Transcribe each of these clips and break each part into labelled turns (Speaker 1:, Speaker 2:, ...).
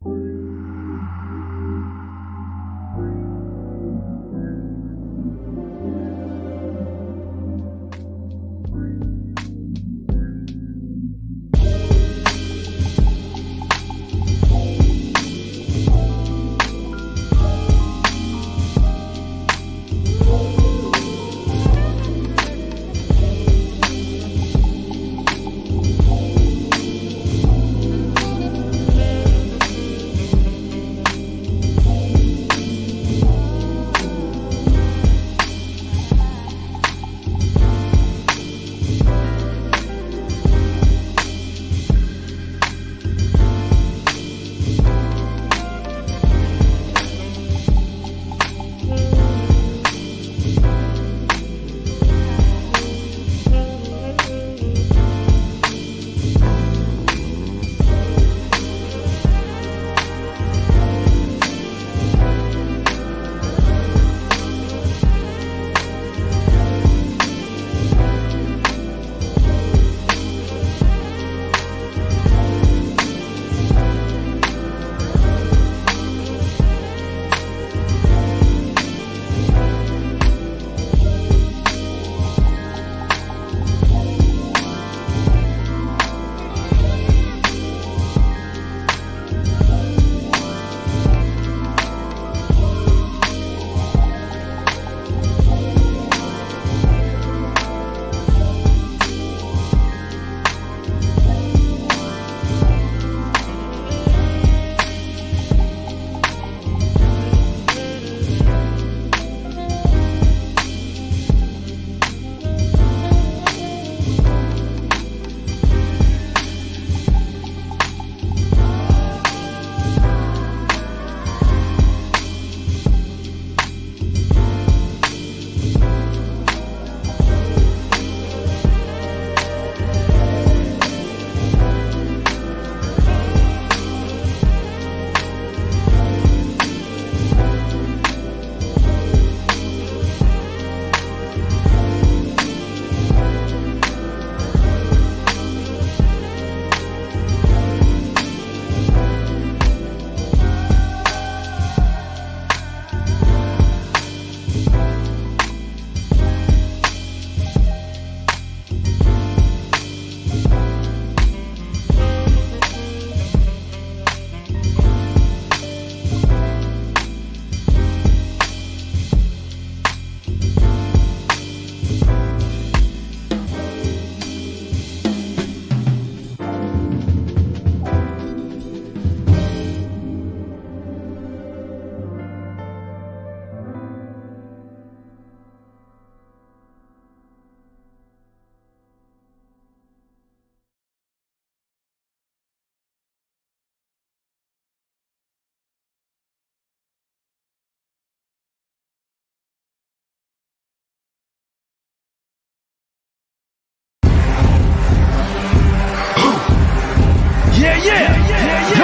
Speaker 1: You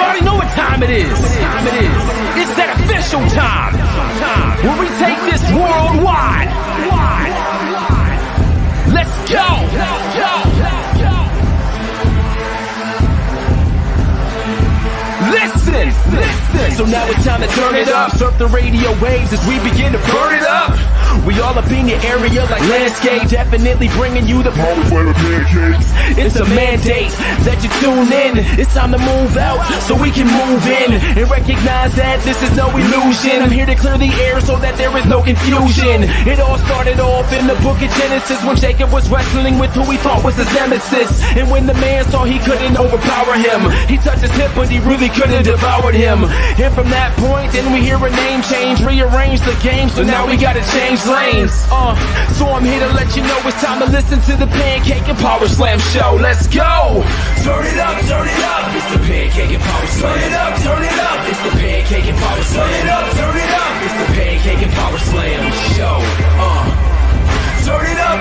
Speaker 1: already know what time it is. It's that official time. Where we take this worldwide. Let's go. Listen. So now it's time to turn it up. Surf the radio waves as we begin to burn it up. We all up in your area like landscape, definitely bringing you the pancakes. It's a mandate that you tune in. It's time to move out so we can move in and recognize that this is no illusion. I'm here to clear the air so that there is no confusion. It all started off in the book of Genesis when Jacob was wrestling with who he thought was his nemesis. And when the man saw he couldn't overpower him, he touched his hip but he really couldn't devour him. And from that point then we hear a name change, rearrange the game, so now we gotta change lanes. So I'm here to let you know it's time to listen to the Pancake and Powerslam Show. Let's go!
Speaker 2: Turn it up, it's the Pancake and Powerslam. Turn it up, it's the Pancake and Powerslam. Turn it up, it's the Pancake and Powerslam Show. Turn it up,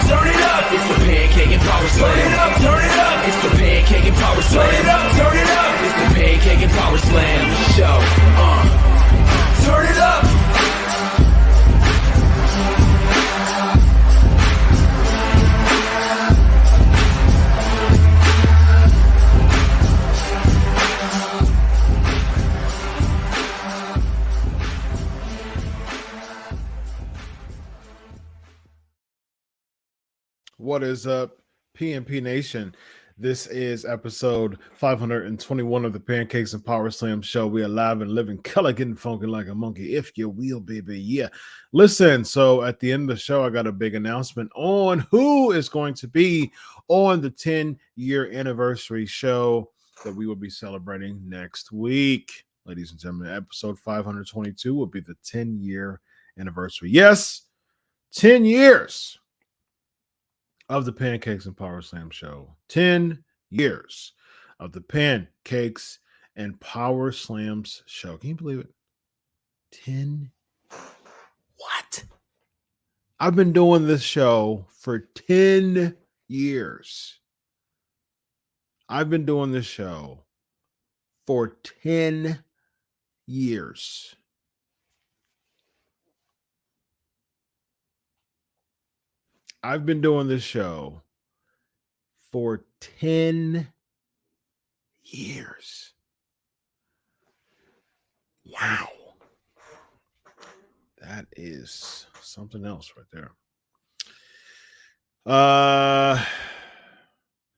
Speaker 2: it's the Pancake and Powerslam. Turn it up, it's the Pancake and Powerslam. Turn it up, it's the Pancake and Powerslam Show. Turn it up.
Speaker 3: What is up, P&P Nation? This is episode 521 of the Pancakes and Powerslams Show. We are live and living color, getting funky like a monkey, if you will, baby. Yeah. Listen, so at the end of the show, I got a big announcement on who is going to be on the 10-year anniversary show that we will be celebrating next week. Ladies and gentlemen, episode 522 will be the 10-year anniversary. Yes, 10 years of the Pancakes and Power Slam Show. 10 years of the Pancakes and Power Slams Show. Can you believe it? 10. What? I've been doing this show for 10 years. I've been doing this show for 10 years. I've been doing this show for 10 years. Wow. That is something else right there.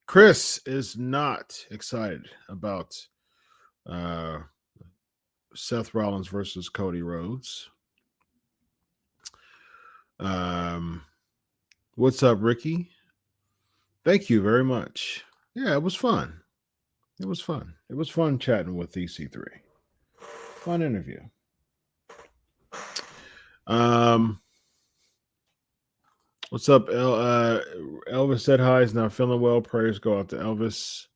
Speaker 3: Chris is not excited about Seth Rollins versus Cody Rhodes. What's up, Ricky? Thank you very much. Yeah, it was fun. It was fun. It was fun chatting with EC3. Fun interview. What's up? Elvis said hi. He's not feeling well. Prayers go out to Elvis.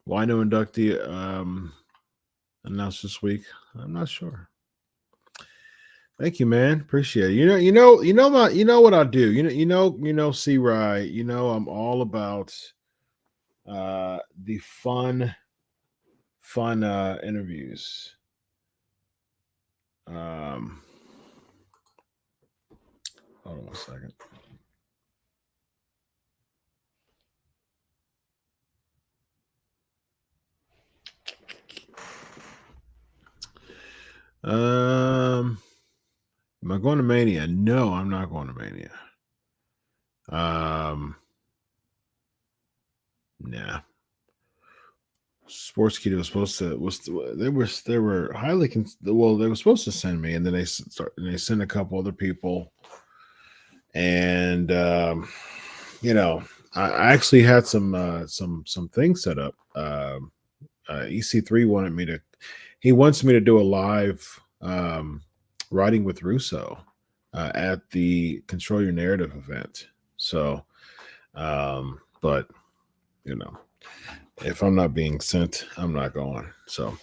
Speaker 3: Why no inductee announced this week? I'm not sure. Thank you, man. Appreciate it. You know what I do. C. Rye. I'm all about the fun interviews. Hold on one second. Am I going to Mania? No, I'm not going to Mania. Nah. Sportskeeda was supposed to they were highly they were supposed to send me, and then they sent a couple other people, and I actually had some things set up. EC3 wants me to do a live writing with Russo at the Control Your Narrative event. So, but if I'm not being sent, I'm not going. So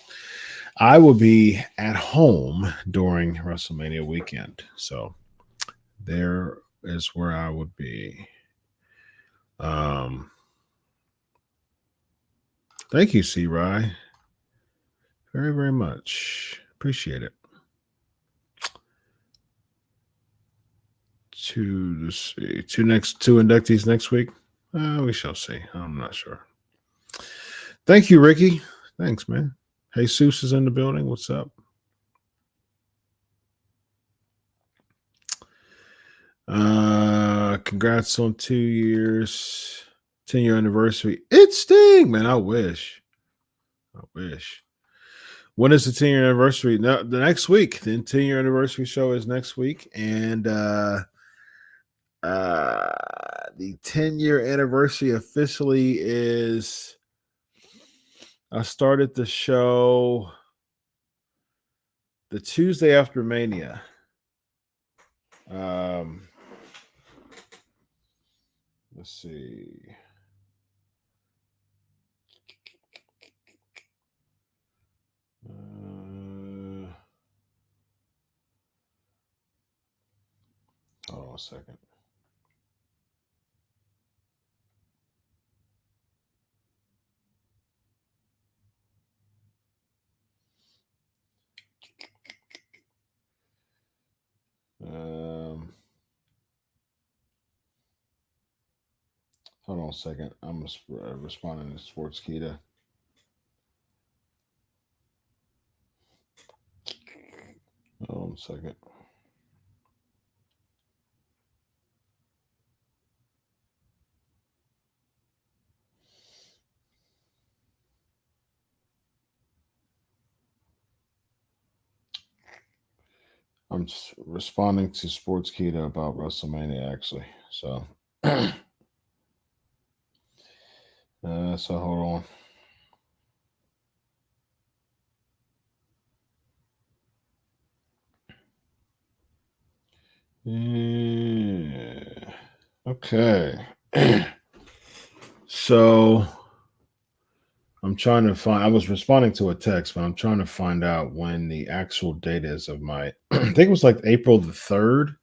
Speaker 3: I will be at home during WrestleMania weekend. So there is where I would be. Thank you, C. Rye. Very, very much. Appreciate it. Two inductees next week. We shall see. I'm not sure. Thank you, Ricky. Thanks, man. Jesus is in the building. What's up? Congrats on 2 years, 10-year anniversary. It's Sting, man. I wish. When is the 10-year anniversary? No, the next week. The 10-year anniversary show is next week, and the 10-year anniversary officially is. I started the show the Tuesday after Mania. Let's see. Hold on a second. Hold on a second. I'm responding to Sportskeeda. Hold on a second. I'm just responding to Sports Keto about WrestleMania, actually. So, so hold on. Yeah. Okay. So I'm trying to find. I was responding to a text, but I'm trying to find out when the actual date is of my. I think it was like April the 3rd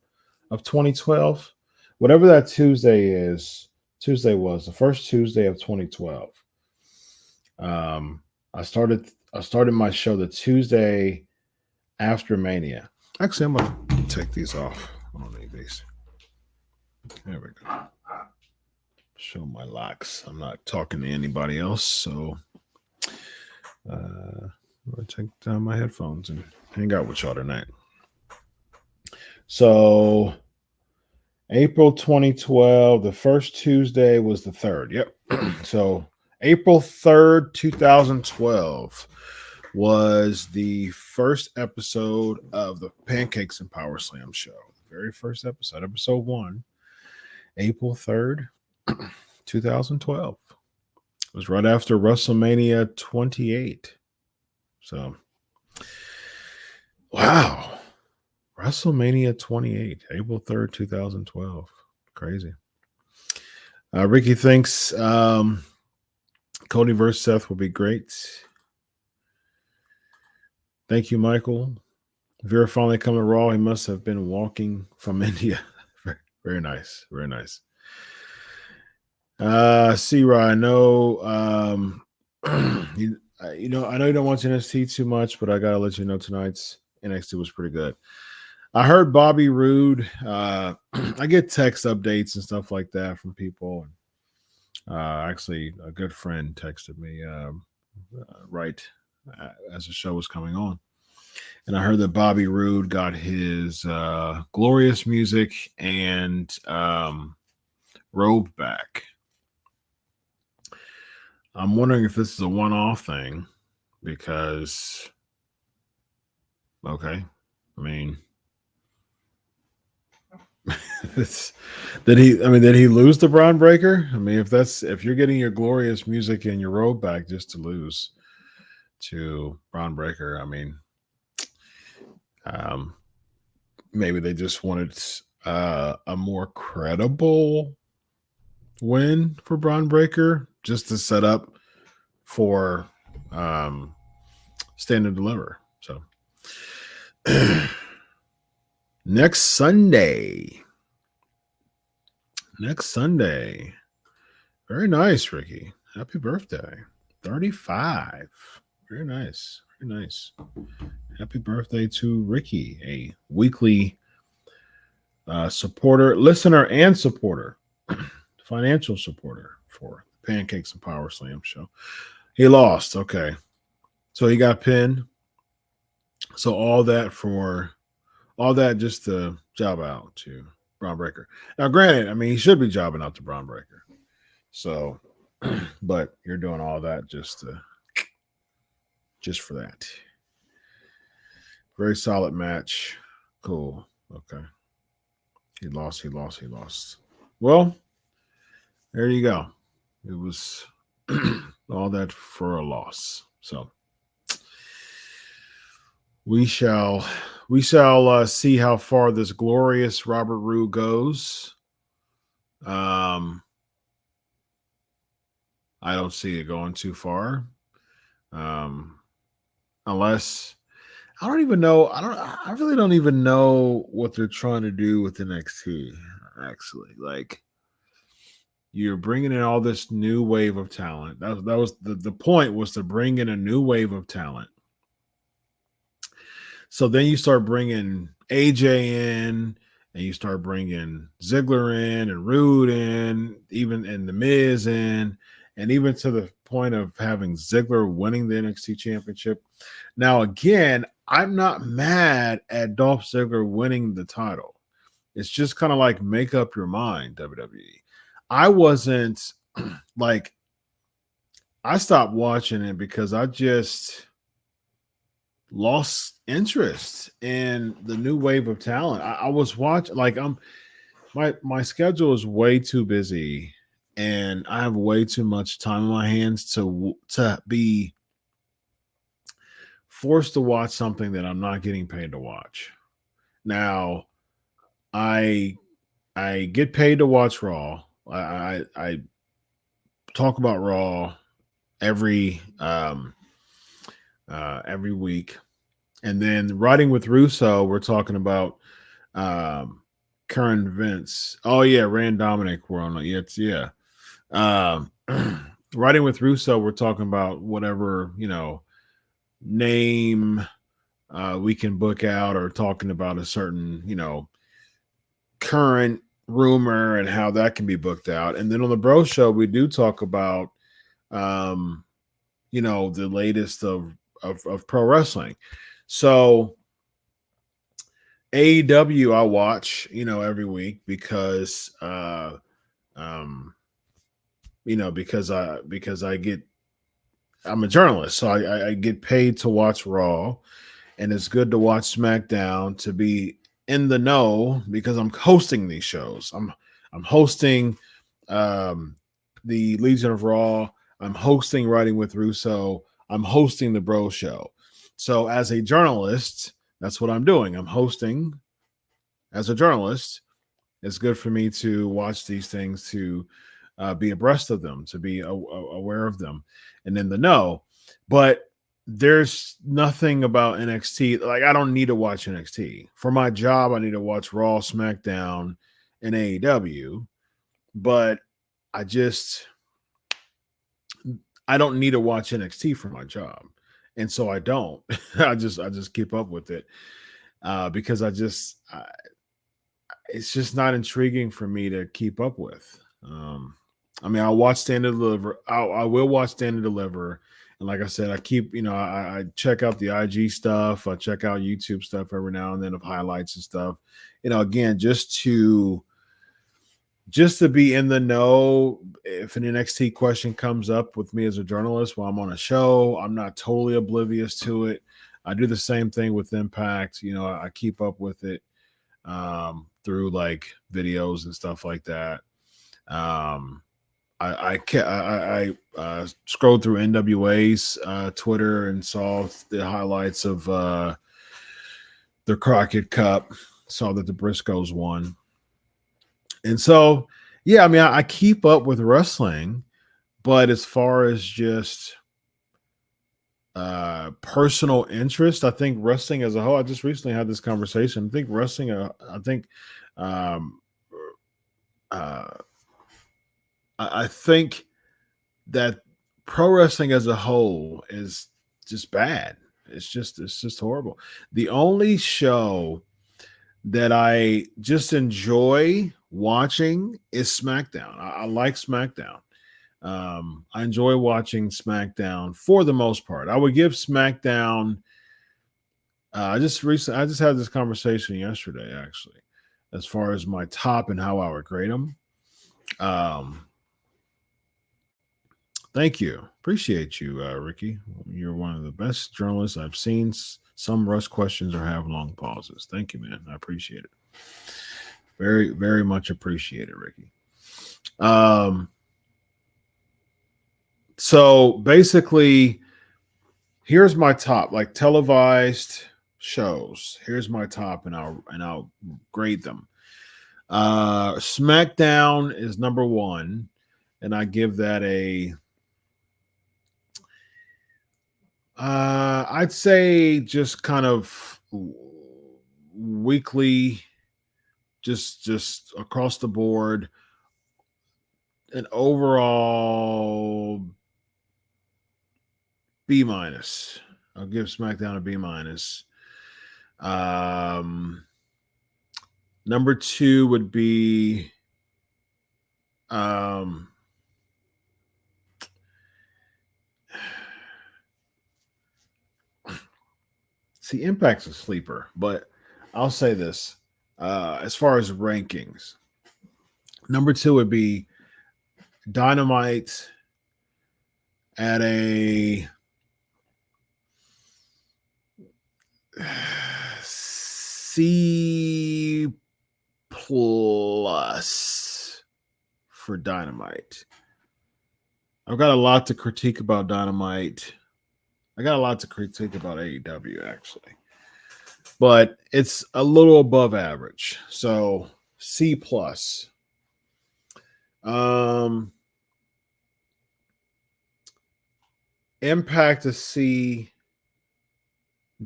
Speaker 3: of 2012. Whatever that Tuesday is. Tuesday was the first Tuesday of 2012. I started my show the Tuesday after Mania. Actually, I'm gonna take these off. I don't need these. There we go. Show my locks. I'm not talking to anybody else, so I'm gonna take down my headphones and hang out with y'all tonight. So April 2012, the first Tuesday was the 3rd. Yep. So April 3rd, 2012 was the first episode of the Pancakes and Powerslams Show. The very first episode, episode 1, April 3rd, 2012. It was right after WrestleMania 28. So, wow. WrestleMania 28, April 3rd, 2012. Crazy. Ricky thinks Cody versus Seth will be great. Thank you, Michael. Vera finally coming to Raw. He must have been walking from India. Very nice. Very nice. C-Ra, I know, I know you don't watch NXT too much, but I got to let you know tonight's NXT was pretty good. I heard Bobby Roode. I get text updates and stuff like that from people. Actually, a good friend texted me right as the show was coming on. And I heard that Bobby Roode got his Glorious music and robe back. I'm wondering if this is a one-off thing because, okay, I mean, did he lose to Braun Breaker? I mean, if you're getting your Glorious music and your robe back just to lose to Braun Breaker, I mean, maybe they just wanted a more credible win for Braun Breaker just to set up for Stand and Deliver. So next Sunday. Very nice, Ricky. Happy birthday. 35. Very nice. Very nice. Happy birthday to Ricky, a weekly supporter, listener, and supporter, financial supporter for Pancakes and Powerslams Show. He lost. Okay. So he got pinned. So all that just to job out to Braun Breaker. Now, granted, I mean, he should be jobbing out to Braun Breaker. So, but you're doing all that just for that. Very solid match. Cool. Okay. He lost. Well, there you go. It was all that for a loss. So we shall see how far this glorious Robert Roode goes. I don't see it going too far. Unless I don't even know. I really don't even know what they're trying to do with NXT. Actually, like you're bringing in all this new wave of talent. That was the point was to bring in a new wave of talent. So then you start bringing AJ in, and you start bringing Ziggler in, and Roode in, and The Miz in, and even to the point of having Ziggler winning the NXT Championship. Now, again, I'm not mad at Dolph Ziggler winning the title. It's just kind of like make up your mind, WWE. I wasn't I stopped watching it because I just lost interest in the new wave of talent. I was watching, like, my schedule is way too busy, and I have way too much time in my hands to be forced to watch something that I'm not getting paid to watch. Now, I get paid to watch Raw. I talk about Raw every week, and then Writing with Russo, we're talking about current events. Oh yeah, Rand Dominic, we're on. Yeah. Writing with Russo, we're talking about whatever name we can book out, or talking about a certain current rumor and how that can be booked out. And then on the Bro Show, we do talk about the latest of pro wrestling. So AEW I watch every week because because I'm a journalist, so I get paid to watch Raw, and it's good to watch SmackDown to be in the know because I'm hosting these shows. I'm hosting the Legion of Raw. I'm hosting Writing with Russo. I'm hosting the Bro Show. So as a journalist, that's what I'm doing. I'm hosting as a journalist. It's good for me to watch these things, to be abreast of them, to be aware of them, and in the know. But there's nothing about NXT. Like, I don't need to watch NXT. For my job, I need to watch Raw, SmackDown, and AEW. But I don't need to watch NXT for my job. And so I don't. I just keep up with it because it's just not intriguing for me to keep up with. I'll watch Stand and Deliver. I will watch Stand and Deliver. And like I said, I keep, I check out the IG stuff. I check out YouTube stuff every now and then of highlights and stuff. Again, just to be in the know. If an NXT question comes up with me as a journalist while I'm on a show, I'm not totally oblivious to it. I do the same thing with Impact. I keep up with it through like videos and stuff like that. I scrolled through NWA's Twitter and saw the highlights of the Crockett Cup. Saw that the Briscoes won. And so, yeah, I keep up with wrestling, but as far as just personal interest, I think wrestling as a whole, I just recently had this conversation. I think wrestling, I think that pro wrestling as a whole is just bad. It's just horrible. The only show that I just enjoy watching is SmackDown. I like SmackDown. I enjoy watching SmackDown for the most part. I would give SmackDown. I just had this conversation yesterday, actually, as far as my top and how I would grade them. Thank you. Appreciate you, Ricky. You're one of the best journalists I've seen. Some rush questions or have long pauses. Thank you, man. I appreciate it. Very, very much appreciated, Ricky. So basically, here's my top, like televised shows. Here's my top, and I'll grade them. SmackDown is number one, and I give that a I'd say just kind of weekly, just across the board, an overall B minus. I'll give SmackDown a B minus. Number two would be see, Impact's a sleeper, but I'll say this. As far as rankings, number two would be Dynamite at a C plus for Dynamite. I've got a lot to critique about Dynamite. I got a lot to critique about AEW, actually. But it's a little above average. So C plus. Impact a C.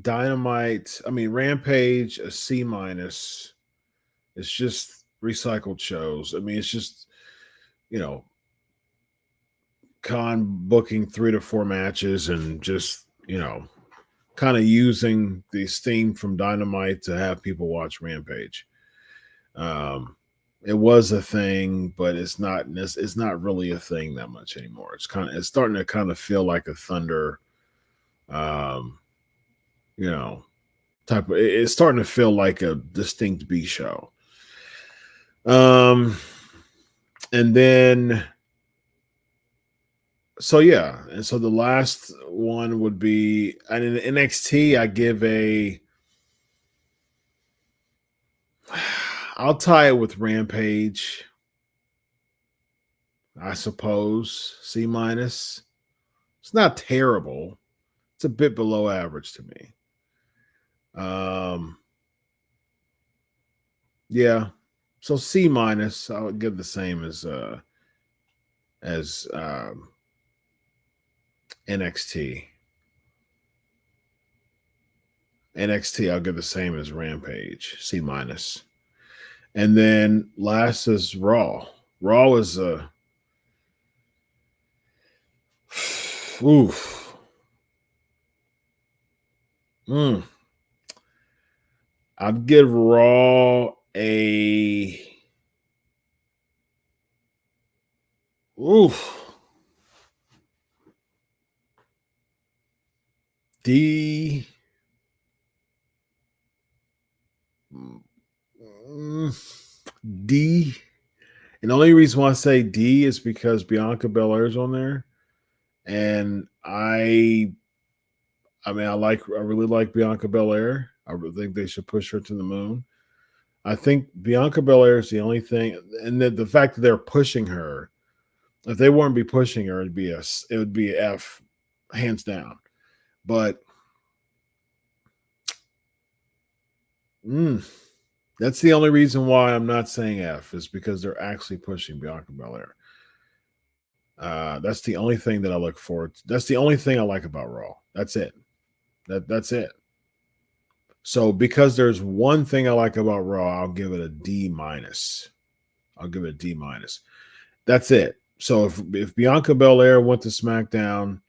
Speaker 3: Dynamite, Rampage, a C minus. It's just recycled shows. It's just, Khan booking 3 to 4 matches and just, kind of using the steam from Dynamite to have people watch Rampage. It was a thing, but it's not really a thing that much anymore. It's starting to kind of feel like a Thunder, type of, it's starting to feel like a distinct B show. And then so the last one would be, and in NXT I'll tie it with Rampage, I suppose. C minus. It's not terrible. It's a bit below average to me. Yeah. So C minus, I would give the same as NXT. NXT, I'll give the same as Rampage, C minus. And then last is Raw. Raw is a oof. I'd give Raw a D. D. And the only reason why I say D is because Bianca Belair is on there, and I really like Bianca Belair. I really think they should push her to the moon. I think Bianca Belair is the only thing, and the fact that they're pushing her. If they wouldn't be pushing her, it would be an F, hands down. But that's the only reason why I'm not saying F, is because they're actually pushing Bianca Belair. That's the only thing that I look forward to. That's the only thing I like about Raw. That's it. That's it. So because there's one thing I like about Raw, I'll give it a D minus. That's it. So if Bianca Belair went to SmackDown,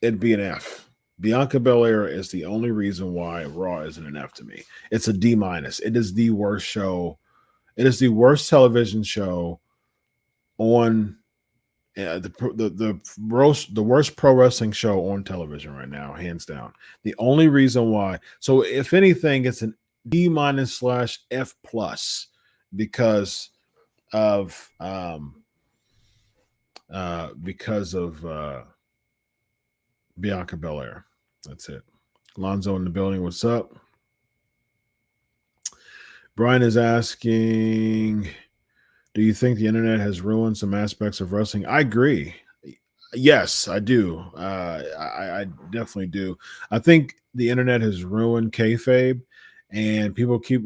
Speaker 3: it'd be an F. Bianca Belair is the only reason why Raw isn't an F to me. It's a D minus. It is the worst show. It is the worst television show on the worst pro wrestling show on television right now, hands down. The only reason why. So if anything, it's an D minus / F plus because of Bianca Belair. That's it. Lonzo in the building. What's up? Brian is asking, do you think the internet has ruined some aspects of wrestling? I agree. Yes, I do. I definitely do. I think the internet has ruined kayfabe, and people keep,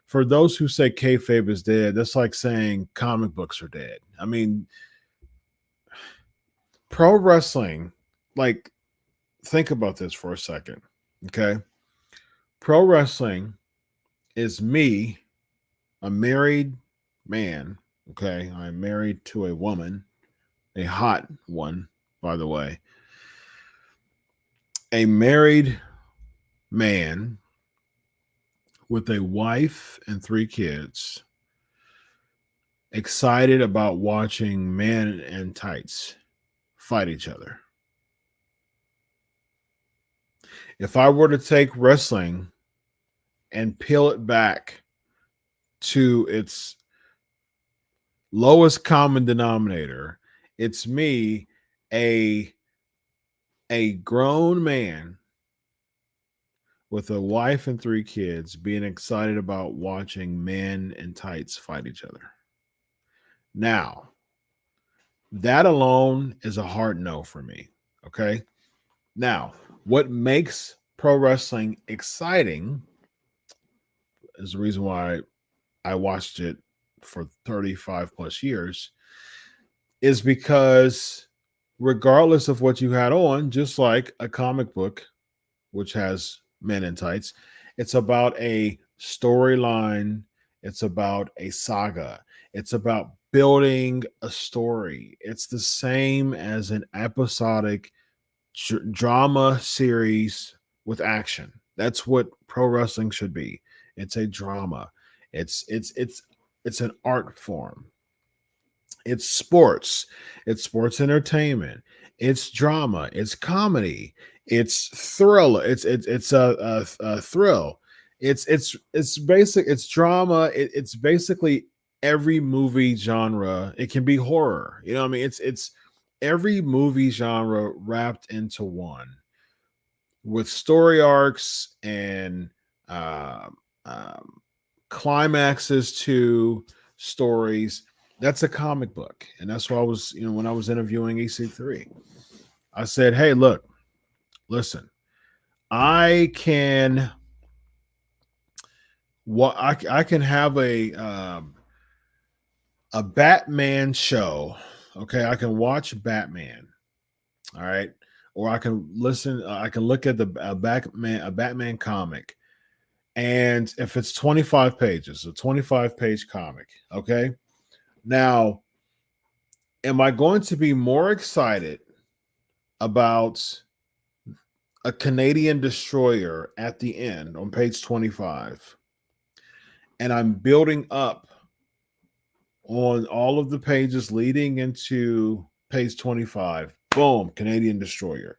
Speaker 3: for those who say kayfabe is dead, that's like saying comic books are dead. Pro wrestling, like, think about this for a second, okay? Pro wrestling is me, a married man, okay? I'm married to a woman, a hot one, by the way. A married man with a wife and 3 kids, excited about watching men in tights fight each other. If I were to take wrestling and peel it back to its lowest common denominator, it's me, a grown man with a wife and 3 kids being excited about watching men in tights fight each other. Now, that alone is a hard no for me. Okay. Now, what makes pro wrestling exciting is the reason why I watched it for 35 plus years is because regardless of what you had on, just like a comic book, which has men in tights, it's about a storyline. It's about a saga. It's about building a story. It's the same as an episodic drama series with action. That's what pro wrestling should be. It's a drama. It's an art form. It's sports. It's sports entertainment. It's drama. It's comedy. It's thriller. It's a thrill. It's basic. It's drama. It's basically every movie genre. It can be horror. You know what I mean? It's every movie genre wrapped into one with story arcs and climaxes to stories. That's a comic book. And that's why I was, when I was interviewing EC3, I said, hey, look, listen, I can have a Batman show. Okay. I can watch Batman. All right. Or I can I can look at a Batman comic. And if it's 25 pages, a 25-page comic, okay? Now, am I going to be more excited about a Canadian destroyer at the end on page 25? And I'm building up on all of the pages leading into page 25. Boom, Canadian destroyer.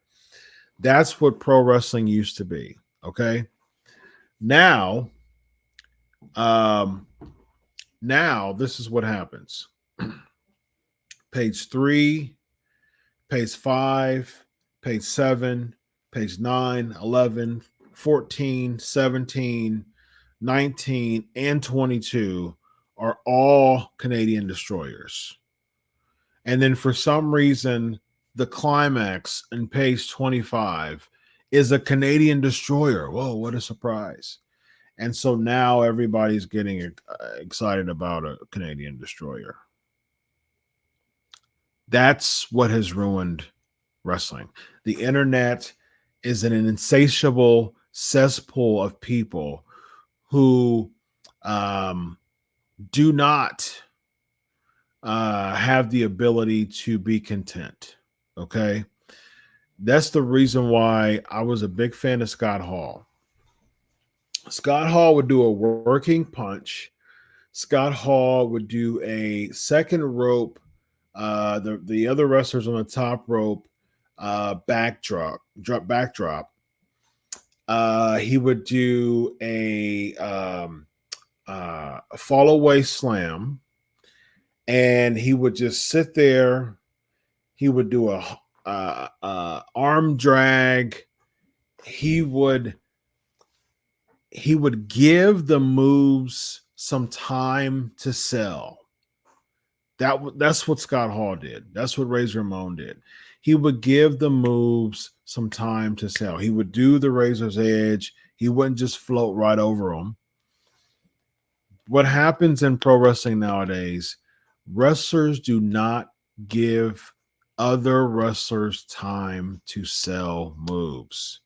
Speaker 3: That's what pro wrestling used to be, okay? Now this is what happens. Page 3, page 5, page 7, page 9, 11, 14, 17, 19, and 22 are all Canadian destroyers. And then for some reason, the climax in page 25 is a Canadian destroyer. Whoa, what a surprise. And so now everybody's getting excited about a Canadian destroyer. That's what has ruined wrestling. The internet is an insatiable cesspool of people who do not have the ability to be content. Okay. That's the reason why I was a big fan of Scott Hall. Scott Hall would do a working punch. Scott Hall would do a second rope. The other wrestlers on the top rope, backdrop. He would do a fall away slam, and he would just sit there. He would do a arm drag. He would give the moves some time to sell. That's what Scott Hall did. That's what Razor Ramon did. He would give the moves some time to sell. He would do the Razor's Edge. He wouldn't just float right over them. What happens in pro wrestling nowadays, wrestlers do not give other wrestlers time to sell moves.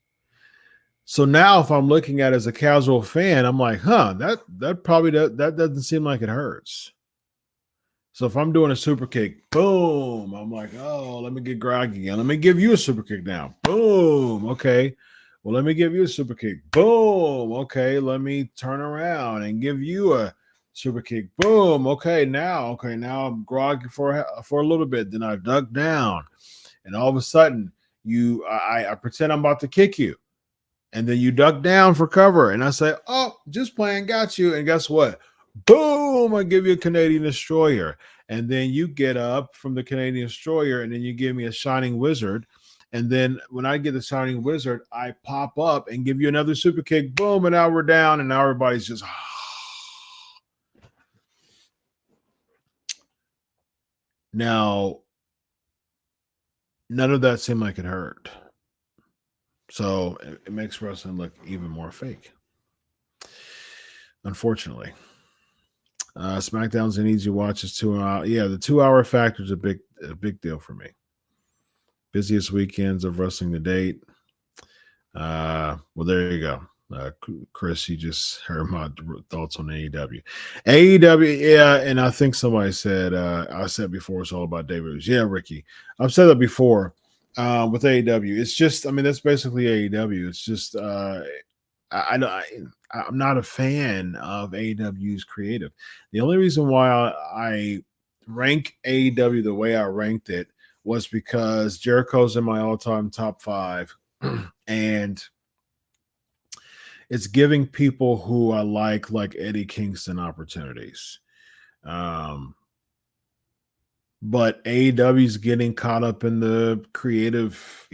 Speaker 3: So now if I'm looking at it as a casual fan, I'm like, that probably that doesn't seem like it hurts. So if I'm doing a super kick, boom, I'm like, oh, let me get groggy again. Let me give you a super kick now. Boom. Okay. Well, let me give you a super kick. Boom. Okay. Let me turn around and give you a super kick. Boom. Okay. Now I'm groggy for a little bit. Then I duck down. And all of a sudden, I pretend I'm about to kick you. And then you duck down for cover. And I say, oh, just playing, got you. And guess what? Boom, I give you a Canadian destroyer. And then you get up from the Canadian destroyer, and then you give me a shining wizard. And then when I get the Shining Wizard, I pop up and give you another super kick. Boom, and now we're down, and now everybody's just. Now, none of that seemed like it hurt. So it makes wrestling look even more fake. Unfortunately. SmackDown's an easy watch. It's 2 hours. Yeah, the 2-hour factor is a big deal for me. Busiest weekends of wrestling to date. Well, there you go. Chris, you just heard my thoughts on AEW. AEW, yeah, and I think somebody said, I said before it's all about David. Yeah, Ricky. I've said that before with AEW. It's just, I mean, that's basically AEW. It's just, I'm not a fan of AEW's creative. The only reason why I rank AEW the way I ranked it was because Jericho's in my all-time top 5, and it's giving people who I like Eddie Kingston, opportunities. But AEW's getting caught up in the creative,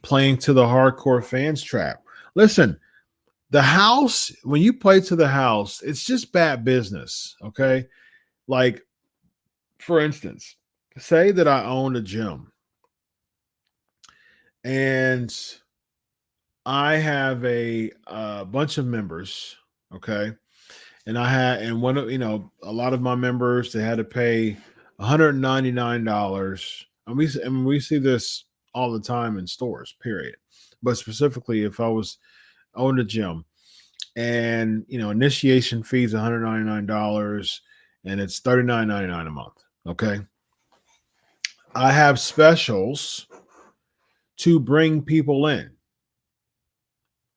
Speaker 3: playing to the hardcore fans trap. Listen, the house, when you play to the house, it's just bad business, okay? Like, for instance, say that I own a gym and I have a bunch of members, okay? And a lot of my members, they had to pay $199. And we see this all the time in stores, period. But specifically, if I owned a gym and, initiation fees $199 and it's $39.99 a month, okay? I have specials to bring people in.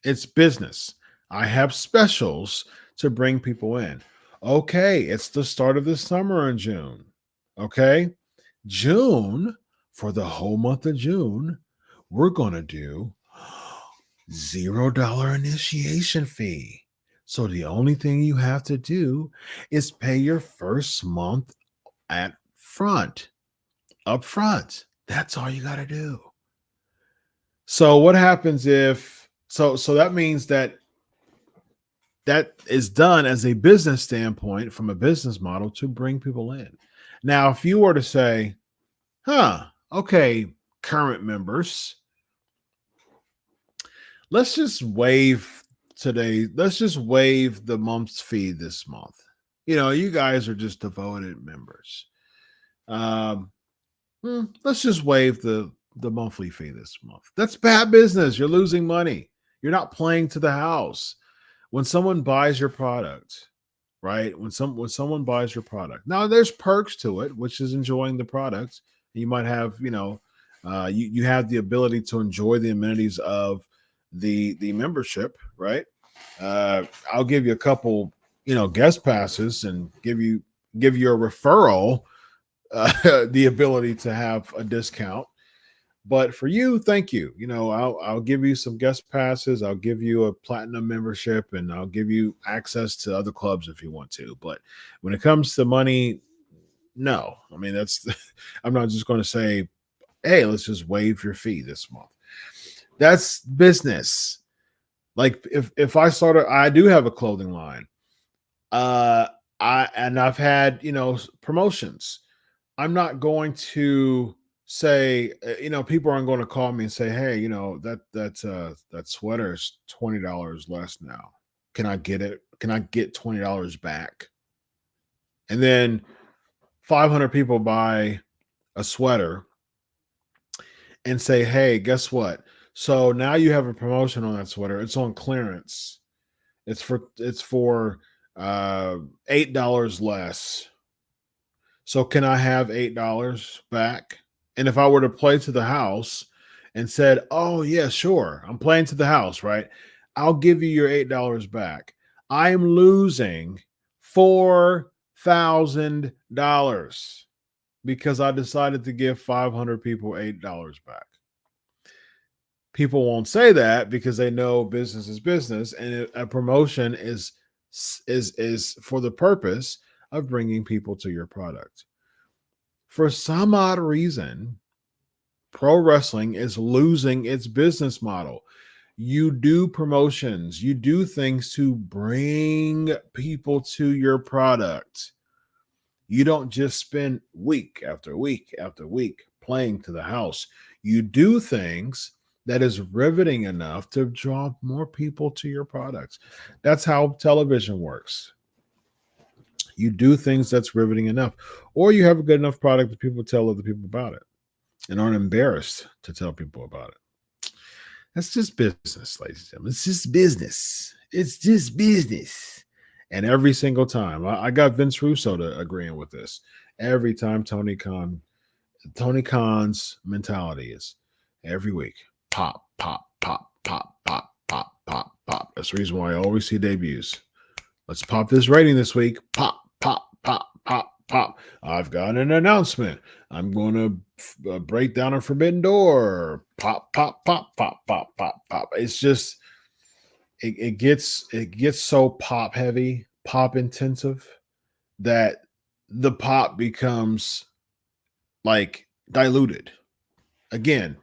Speaker 3: It's business. I have specials to bring people in. Okay, it's the start of the summer in June. Okay, June, for the whole month of June, we're going to do $0 initiation fee. So the only thing you have to do is pay your first month up front. That's all you got to do. So what happens if so that means that is done as a business standpoint, from a business model, to bring people in. Now, if you were to say, okay, current members, let's just waive the month's fee this month. You guys are just devoted members. Let's just waive the monthly fee this month. That's bad business. You're losing money. You're not playing to the house. When someone buys your product, right? When someone buys your product, now there's perks to it, which is enjoying the product. You might have, you have the ability to enjoy the amenities of the membership, right? I'll give you a couple, guest passes and give you a referral, the ability to have a discount. But for you, thank you. I'll give you some guest passes. I'll give you a platinum membership, and I'll give you access to other clubs if you want to. But when it comes to money, no. I mean, I'm not just going to say, hey, let's just waive your fee this month. That's business. Like if I do have a clothing line. I've had, promotions. I'm not going to say, people aren't going to call me and say, hey, that sweater is $20 less now. Can I get it? Can I get $20 back? And then 500 people buy a sweater and say, hey, guess what? So now you have a promotion on that sweater. It's on clearance. It's for $8 less. So can I have $8 back? And if I were to play to the house and said, oh, yeah, sure, I'm playing to the house, right? I'll give you your $8 back. I'm losing $4,000 because I decided to give 500 people $8 back. People won't say that because they know business is business, and a promotion is for the purpose of bringing people to your product. For some odd reason, Pro wrestling is losing its business model. You do promotions, you do things to bring people to your product. You don't just spend week after week after week playing to the house. You do things that is riveting enough to draw more people to your products. That's how television works. You do things that's riveting enough, or you have a good enough product that people tell other people about it and aren't embarrassed to tell people about it. That's just business, ladies and gentlemen. It's just business. It's just business. And every single time, I got Vince Russo to agreeing with this. Every time Tony Khan's mentality is every week, pop, pop, pop, pop, pop, pop, pop, pop. That's the reason why I always see debuts. Let's pop this rating this week. Pop, pop, pop, pop, pop. I've got an announcement. I'm going to break down a forbidden door. Pop, pop, pop, pop, pop, pop, pop. It's just it gets so pop heavy, pop intensive that the pop becomes like diluted. Again,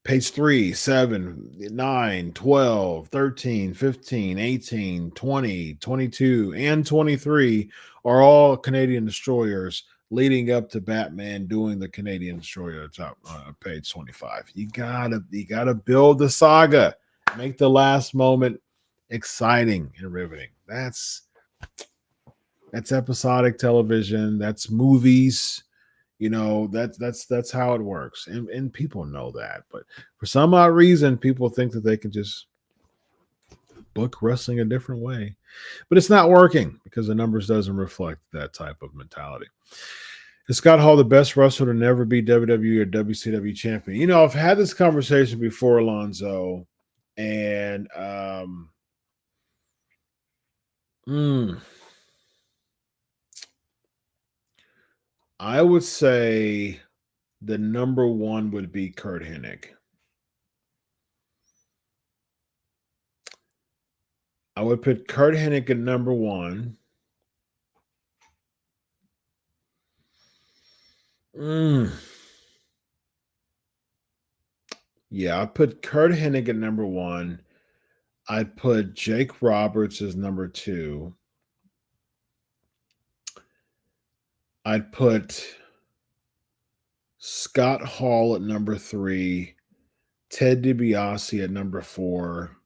Speaker 3: page 3, 7, 9, 12, 13, 15, 18, 20, 22, and 23 are all Canadian destroyers leading up to Batman doing the Canadian destroyer top page 25. You gotta build the saga, make the last moment exciting and riveting. That's episodic television. That's movies. You know, that's how it works. And people know that. But for some odd reason, people think that they can just book wrestling a different way. But it's not working because the numbers doesn't reflect that type of mentality. Is Scott Hall the best wrestler to never be WWE or WCW champion? You know, I've had this conversation before, Alonzo, and I would say the number one would be Kurt Hennig. I would put Kurt Hennig at number one. Yeah, I put Kurt Hennig at number one. I'd put Jake Roberts as number two. I'd put Scott Hall at number three, Ted DiBiase at number four,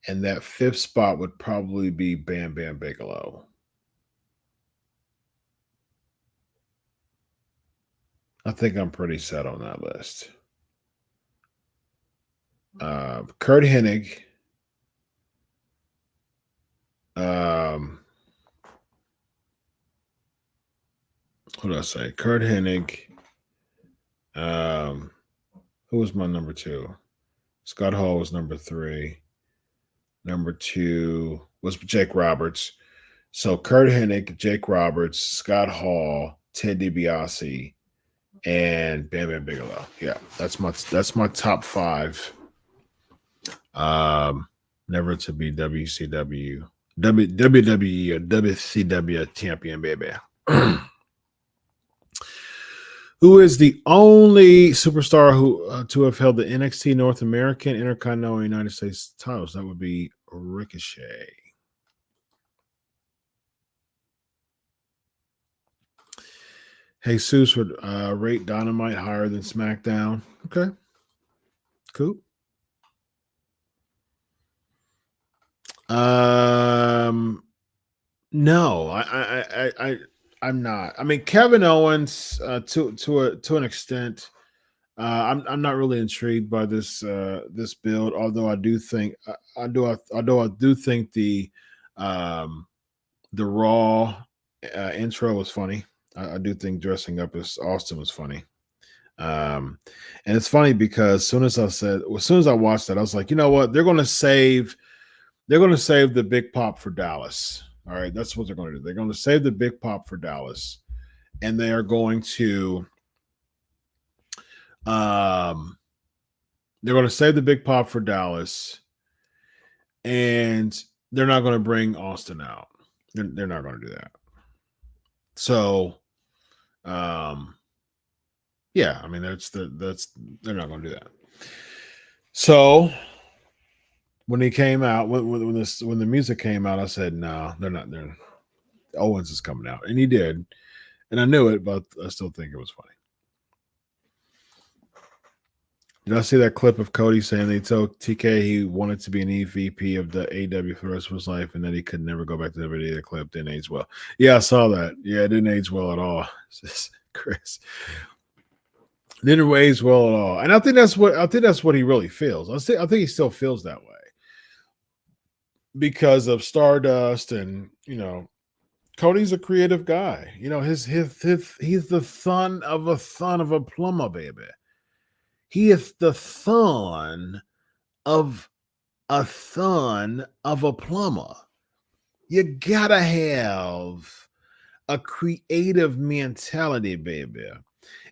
Speaker 3: and that fifth spot would probably be Bam Bam Bigelow. I think I'm pretty set on that list. Kurt Hennig. What did I say? Kurt Hennig. Who was my number two? Scott Hall was number three. Number two was Jake Roberts. So Kurt Hennig, Jake Roberts, Scott Hall, Ted DiBiase, and Bam Bam Bigelow. Yeah, that's my top five. Never to be WWE or WCW champion, baby. Who is the only superstar who to have held the NXT North American, Intercontinental, and United States titles? That would be Ricochet. Jesus would rate Dynamite higher than SmackDown. Okay, cool. No, I'm not. I mean, Kevin Owens to an extent. I'm not really intrigued by this build, although I do think I do think the Raw intro was funny. I do think dressing up as Austin was funny. And it's funny because as soon as I watched that, I was like, you know what? They're going to save the big pop for Dallas. All right, that's what they're going to do. They're going to save the big pop for Dallas, and they are going to save the big pop for Dallas, and they're not going to bring Austin out. They're not going to do that. So, Yeah, I mean that's they're not going to do that. So when he came out, when the music came out, I said, no, they're not. They're Owens is coming out, and he did, and I knew it, but I still think it was funny. Did I see that clip of Cody saying they told TK he wanted to be an EVP of the AW for the rest of his life and that he could never go back to WWE? The clip didn't age well. Yeah, I saw that. Yeah, it didn't age well at all. Chris. Didn't age well at all. And I think that's what he really feels. I think he still feels that way because of Stardust and Cody's a creative guy. He's the son of a plumber, baby. He is the son of a plumber. You gotta have a creative mentality, baby.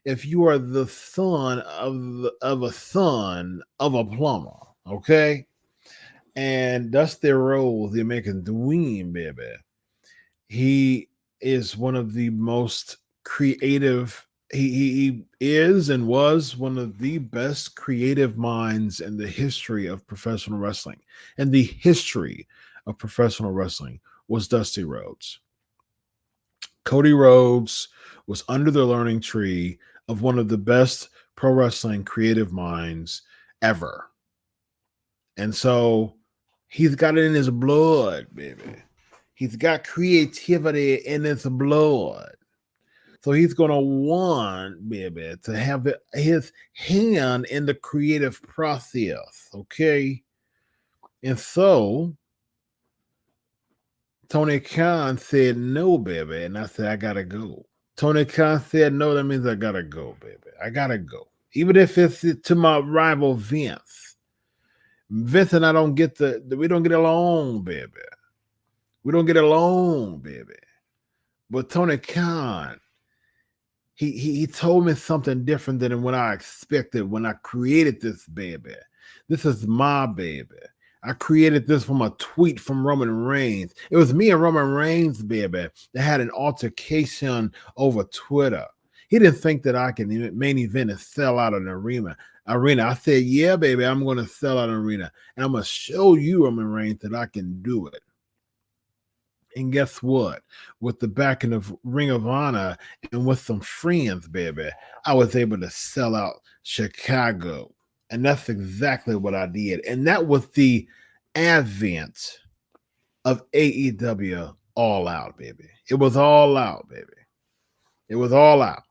Speaker 3: If you are the son of a plumber, okay? And that's their role, the American Dream, baby. He is one of the most creative. He is and was one of the best creative minds in the history of professional wrestling. And the history of professional wrestling was Dusty Rhodes. Cody Rhodes was under the learning tree of one of the best pro wrestling creative minds ever. And so he's got it in his blood, baby. He's got creativity in his blood. So he's going to want, baby, to have his hand in the creative process, okay? And so Tony Khan said no, baby. And I said, I got to go. Tony Khan said no, that means I got to go, baby. I got to go. Even if it's to my rival Vince. Vince and I don't get we don't get along, baby. We don't get along, baby. But Tony Khan, he told me something different than what I expected when I created this baby. This is my baby. I created this from a tweet from Roman Reigns. It was me and Roman Reigns, baby, that had an altercation over Twitter. He didn't think that I can main event and sell out an arena. I said, yeah, baby, I'm going to sell out an arena. And I'm going to show you, Roman Reigns, that I can do it. And guess what? With the backing of Ring of Honor and with some friends, baby, I was able to sell out Chicago. And that's exactly what I did. And that was the advent of AEW All Out, baby. It was all out, baby. It was all out.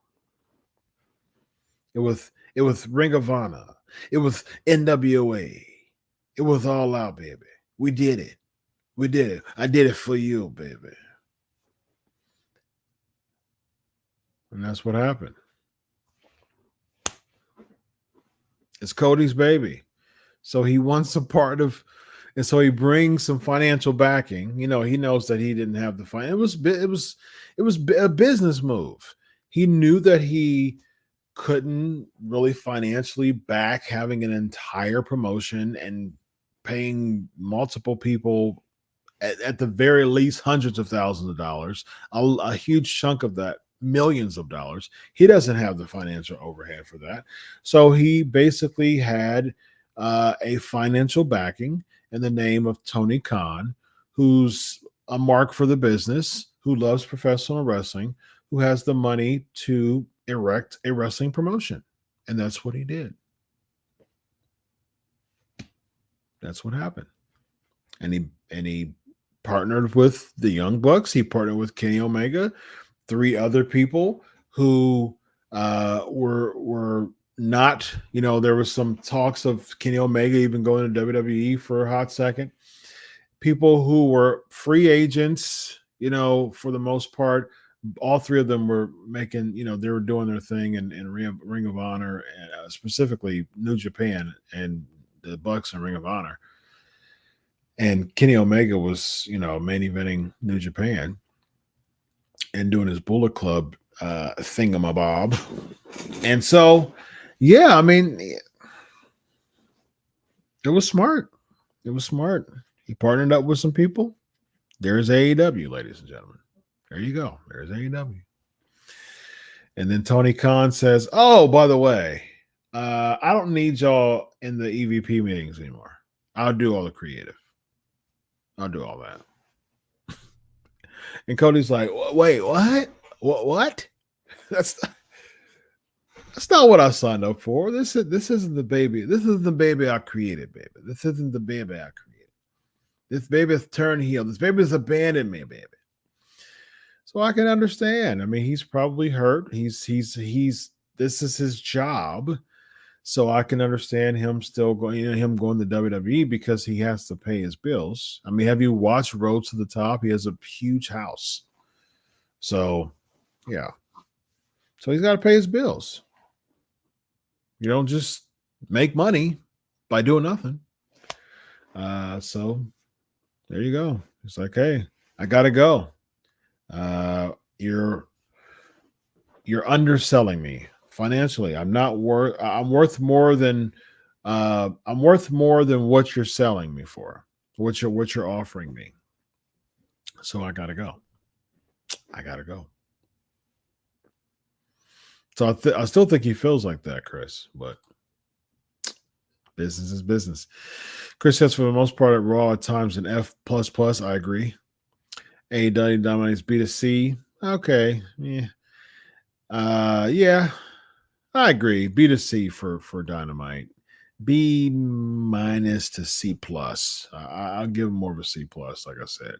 Speaker 3: It was Ring of Honor. It was NWA. It was all out, baby. We did it. We did it. I did it for you, baby. And that's what happened. It's Cody's baby. So he wants a part of, and so he brings some financial backing. He knows that he didn't have the finance. It was a business move. He knew that he couldn't really financially back having an entire promotion and paying multiple people at the very least hundreds of thousands of dollars, a huge chunk of that, millions of dollars. He doesn't have the financial overhead for that. So he basically had a financial backing in the name of Tony Khan, who's a mark for the business, who loves professional wrestling, who has the money to erect a wrestling promotion. And that's what he did. That's what happened. And he partnered with the Young Bucks. He partnered with Kenny Omega, 3 other people who were not, there was some talks of Kenny Omega even going to WWE for a hot second. People who were free agents, for the most part. All 3 of them were making, they were doing their thing in Ring of Honor, and specifically New Japan and the Bucks and Ring of Honor. And Kenny Omega was, main eventing New Japan and doing his Bullet Club thingamabob. And so, yeah, I mean, it was smart. It was smart. He partnered up with some people. There's AEW, ladies and gentlemen. There you go. There's AEW. And then Tony Khan says, "Oh, by the way, I don't need y'all in the EVP meetings anymore. I'll do all the creative. I'll do all that." And Cody's like, "Wait, what? What? That's not what I signed up for. This isn't the baby. This isn't the baby I created, baby. This isn't the baby I created. This baby's turned heel. This baby's abandoned me, baby." So I can understand. I mean, he's probably hurt. He's this is his job. So I can understand him still going, him going to WWE because he has to pay his bills. I mean, have you watched Road to the Top? He has a huge house. So, yeah. So he's got to pay his bills. You don't just make money by doing nothing. So there you go. It's like, hey, I got to go. You're underselling me financially. I'm worth more than what you're selling me for, what you're offering me. So I gotta go. So I still think he feels like that, Chris, but business is business. Chris says for the most part at Raw at times an F++. I agree. AEW dominates B to C. Okay. Yeah. Yeah. I agree. B to C for Dynamite. B- to C+. I'll give him more of a C+, like I said.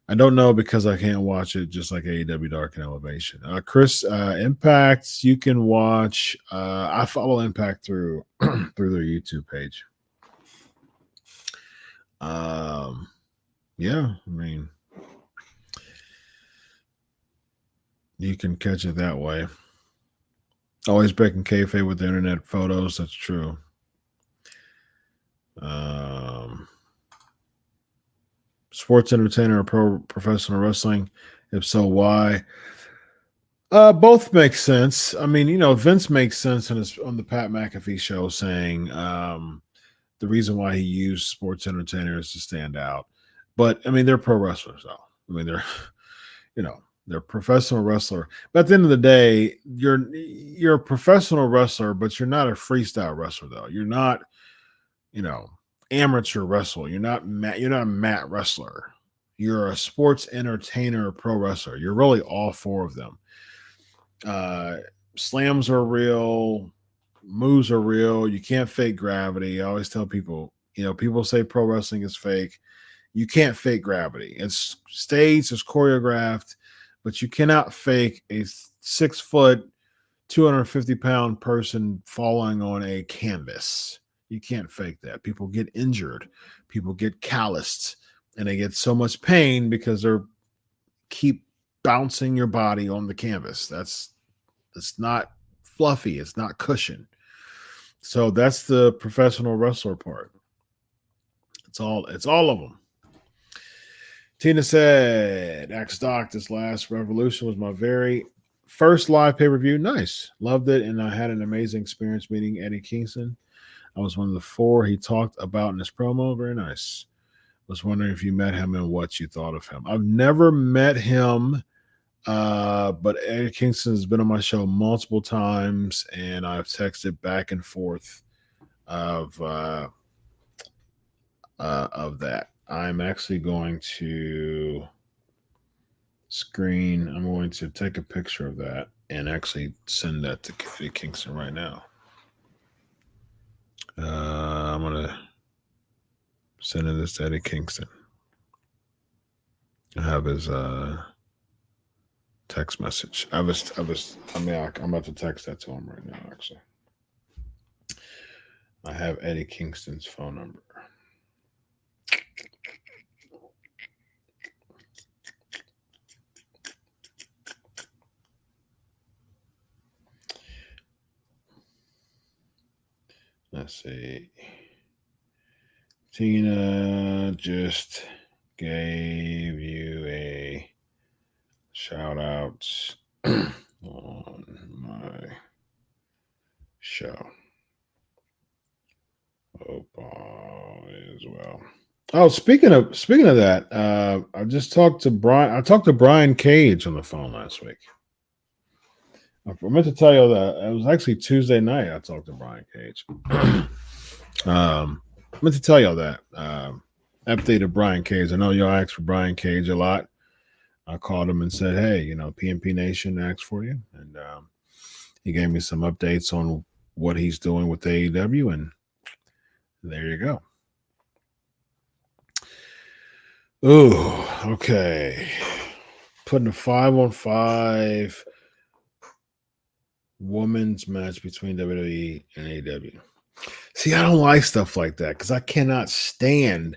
Speaker 3: I don't know because I can't watch it just like AEW Dark and Elevation. Chris, Impact, you can watch. I follow Impact through their YouTube page. Yeah, I mean, you can catch it that way. Always breaking kayfabe with the internet photos. That's true. Sports entertainer or professional wrestling? If so, why? Both make sense. I mean, Vince makes sense on the Pat McAfee show saying the reason why he used sports entertainers to stand out. But I mean, they're pro wrestlers, though. I mean, they're they're a professional wrestler. But at the end of the day, you're a professional wrestler, but you're not a freestyle wrestler, though. You're not, amateur wrestler. You're not a mat wrestler. You're a sports entertainer, pro wrestler. You're really all four of them. Slams are real. Moves are real. You can't fake gravity. I always tell people, people say pro wrestling is fake. You can't fake gravity. It's staged, it's choreographed, but you cannot fake a 6 foot, 250-pound person falling on a canvas. You can't fake that. People get injured. People get calloused, and they get so much pain because they're keep bouncing your body on the canvas. It's not fluffy. It's not cushion. So that's the professional wrestler part. It's all of them. Tina said, Axe Doc, this last Revolution was my very first live pay-per-view. Nice. Loved it, and I had an amazing experience meeting Eddie Kingston. I was one of the 4 he talked about in his promo. Very nice. Was wondering if you met him and what you thought of him. I've never met him, but Eddie Kingston has been on my show multiple times, and I've texted back and forth of that. I'm actually going to I'm going to take a picture of that and actually send that to Eddie Kingston right now. I'm going to send this to Eddie Kingston. I have his text message. I'm about to text that to him right now, actually. I have Eddie Kingston's phone number. Let's see. Tina just gave you a shout out on my show. Hope all is well. Oh, speaking of that, I just talked to Brian. I talked to Brian Cage on the phone last week. I meant to tell you that it was actually Tuesday night I talked to Brian Cage. I meant to tell y'all that. Updated Brian Cage. I know y'all asked for Brian Cage a lot. I called him and said, hey, P&P Nation asked for you. And he gave me some updates on what he's doing with AEW. And there you go. Ooh, okay. Putting a 5-on-5 women's match between WWE and AEW. See, I don't like stuff like that because I cannot stand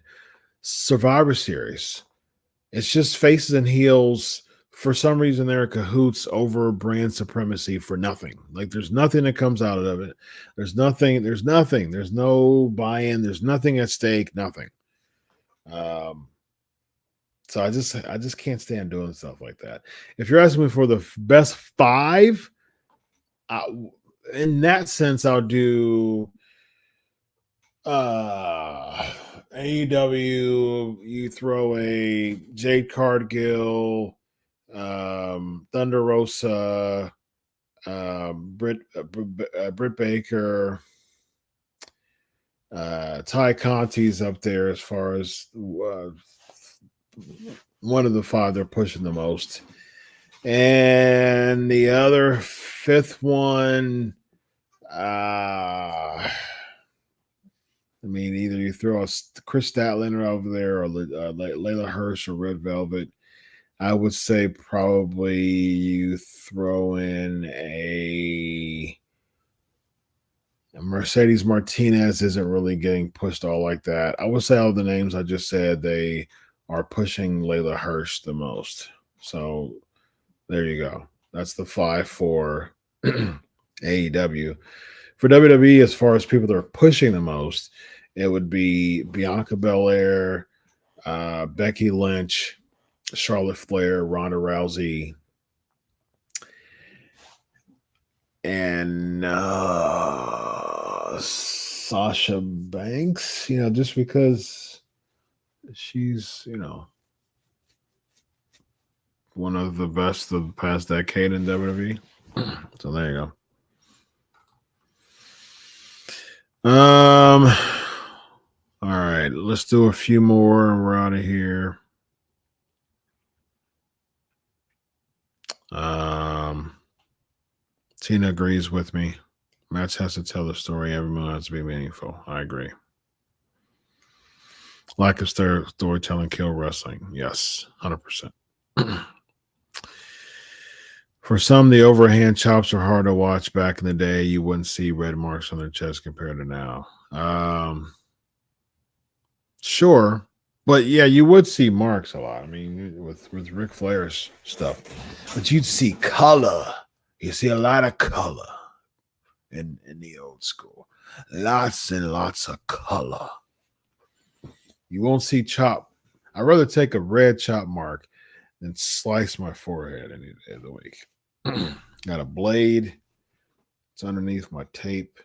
Speaker 3: Survivor Series. It's just faces and heels. For some reason, they're in cahoots over brand supremacy for nothing. Like, there's nothing that comes out of it. There's nothing. There's no buy-in. There's nothing at stake. Nothing. So I just can't stand doing stuff like that. If you're asking me for the best 5, in that sense, I'll do AEW. You throw a Jade Cargill, Thunder Rosa, Britt Baker, Ty Conti's up there as far as one of the 5 they're pushing the most. And the other 5th one, I mean, either you throw a Chris Statlander over there or Layla Hirsch or Red Velvet. I would say probably you throw in a Mercedes Martinez isn't really getting pushed all like that. I would say all the names I just said, they are pushing Layla Hirsch the most. So there you go. That's the 5 for AEW. For WWE, as far as people that are pushing the most, it would be Bianca Belair, Becky Lynch, Charlotte Flair, Ronda Rousey, and Sasha Banks, just because she's, one of the best of the past decade in WWE. So there you go. All right, let's do a few more and we're out of here. Tina agrees with me. Match has to tell the story. Every move has to be meaningful. I agree. Lack of storytelling kill wrestling. Yes, 100%. For some, the overhand chops are hard to watch. Back in the day, you wouldn't see red marks on their chest compared to now. Sure. But yeah, you would see marks a lot. I mean, with Ric Flair's stuff. But you'd see color. You see a lot of color in the old school. Lots and lots of color. You won't see chop. I'd rather take a red chop mark than slice my forehead any day of the week. Got a blade. It's underneath my tape.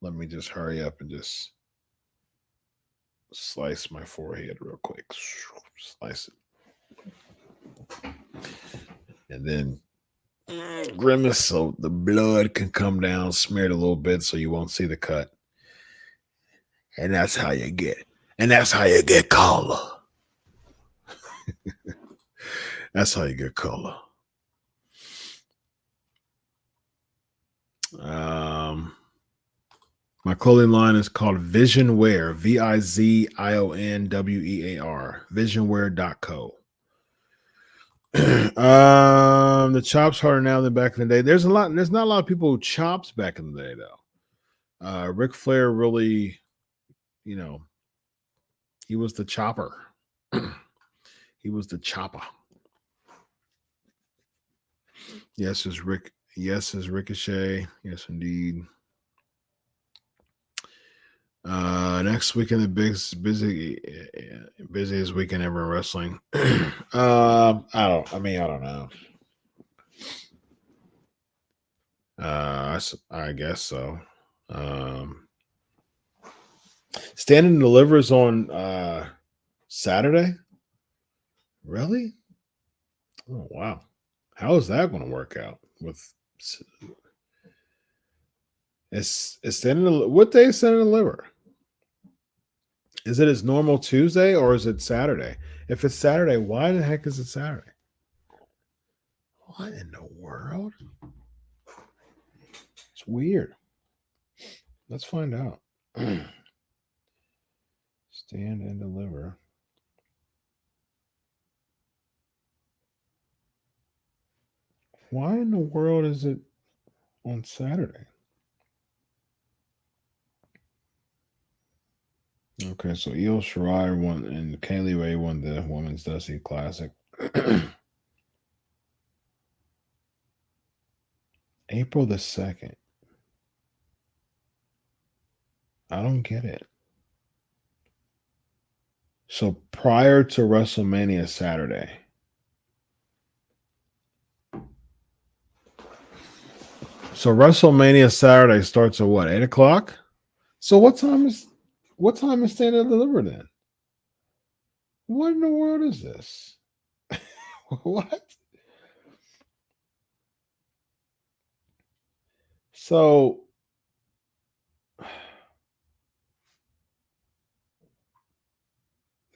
Speaker 3: Let me just hurry up and just slice my forehead real quick. Slice it. And then grimace so the blood can come down, smear it a little bit so you won't see the cut. And that's how you get it. And that's how you get color. That's how you get color. My clothing line is called Vision Wear, VIZIONWEAR, visionwear.co. The chops harder now than back in the day. There's not a lot of people who chops back in the day though. Ric Flair really, he was the chopper. He was the chopper. Yes, is Ricochet. Yes, indeed. Next weekend, the busiest weekend ever in wrestling. I don't know. I guess so. Stand and Delivers on Saturday. Really? Oh wow! How is that going to work out with It's standing. What day is Stand and Deliver? Is it his normal Tuesday or is it Saturday? If it's Saturday, why the heck is it Saturday? What in the world? It's weird. Let's find out. Stand and Deliver. Why in the world is it on Saturday? Okay, so Io Shirai won and Kaylee Ray won the Women's Dusty Classic. April the 2nd. I don't get it. So prior to WrestleMania Saturday. So WrestleMania Saturday starts at what, 8 o'clock? So what time is Stand and Deliver then? What in the world is this? What? So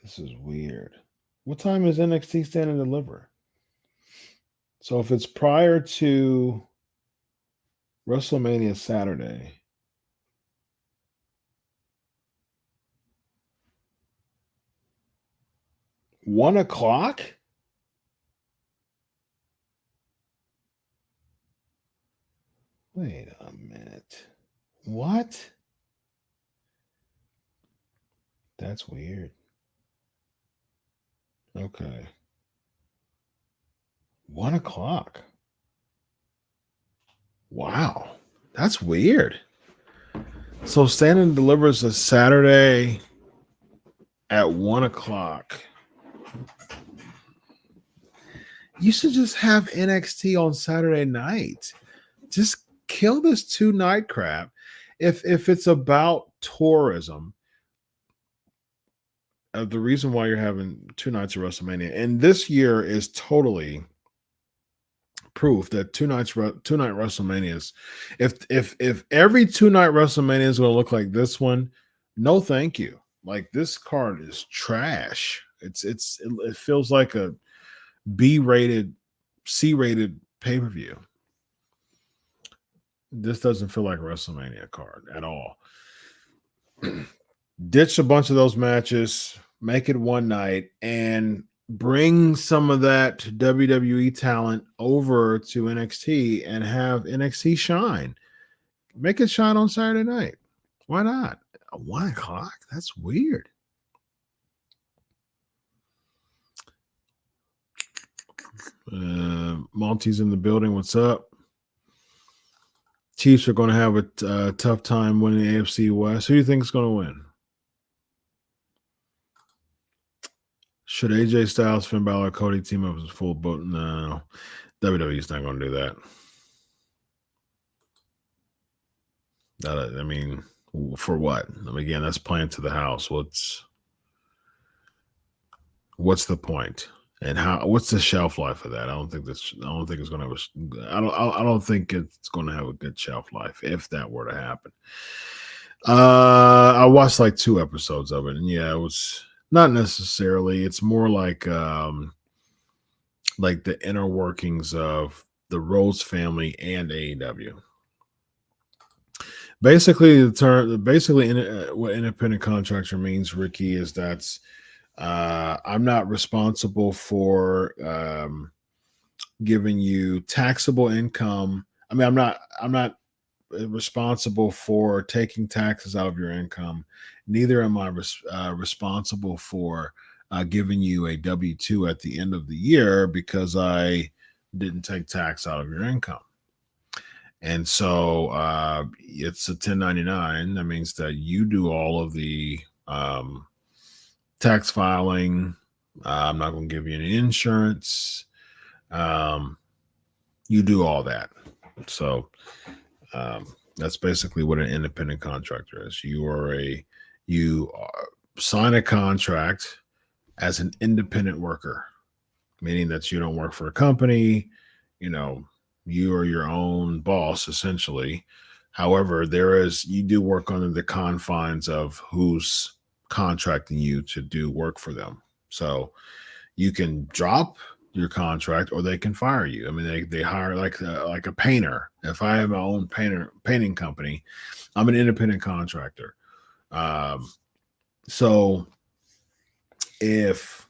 Speaker 3: this is weird. What time is NXT Stand and Deliver? So if it's prior to WrestleMania Saturday, $1:00? Wait a minute. What? That's weird. Okay. $1:00. Wow. That's weird. So Stand and Delivers a Saturday at $1:00. You should just have NXT on Saturday night. Just kill this 2-night crap. If it's about tourism, the reason why you're having 2 nights of WrestleMania, and this year is totally proof that 2-night WrestleManias. If every 2-night WrestleMania is going to look like this one, no, thank you. Like, this card is trash. It feels like a B-rated, C-rated pay-per-view. This doesn't feel like a WrestleMania card at all. Ditch a bunch of those matches, make it one night, and bring some of that WWE talent over to NXT and have NXT shine. Make it shine on Saturday night. Why not? 1:00? That's weird. Monty's in the building. What's up? Chiefs are going to have a tough time winning the AFC West. Who do you think is going to win? Should AJ Styles, Finn Balor, Cody team up as full boat? No. WWE's not going to do that. I mean, for what? I mean, again, that's playing to the house. What's the point? And what's the shelf life of that? I don't think it's going to have I don't think it's going to have a good shelf life if that were to happen. I watched like 2 episodes of it, and yeah, it was not necessarily. It's more like the inner workings of the Rhodes family and AEW. Basically, what independent contractor means, Ricky, is that's I'm not responsible for giving you taxable income. I mean, I'm not responsible for taking taxes out of your income. Neither am I responsible for giving you a W-2 at the end of the year because I didn't take tax out of your income. And so it's a 1099. That means that you do all of the tax filing. I'm not going to give you any insurance. You do all that. So that's basically what an independent contractor is. You sign a contract as an independent worker, meaning that you don't work for a company. You are your own boss, essentially. However, you do work under the confines of who's contracting you to do work for them. So you can drop your contract or they can fire you. I mean, they hire like a painter. If I have my own painting company, I'm an independent contractor. So if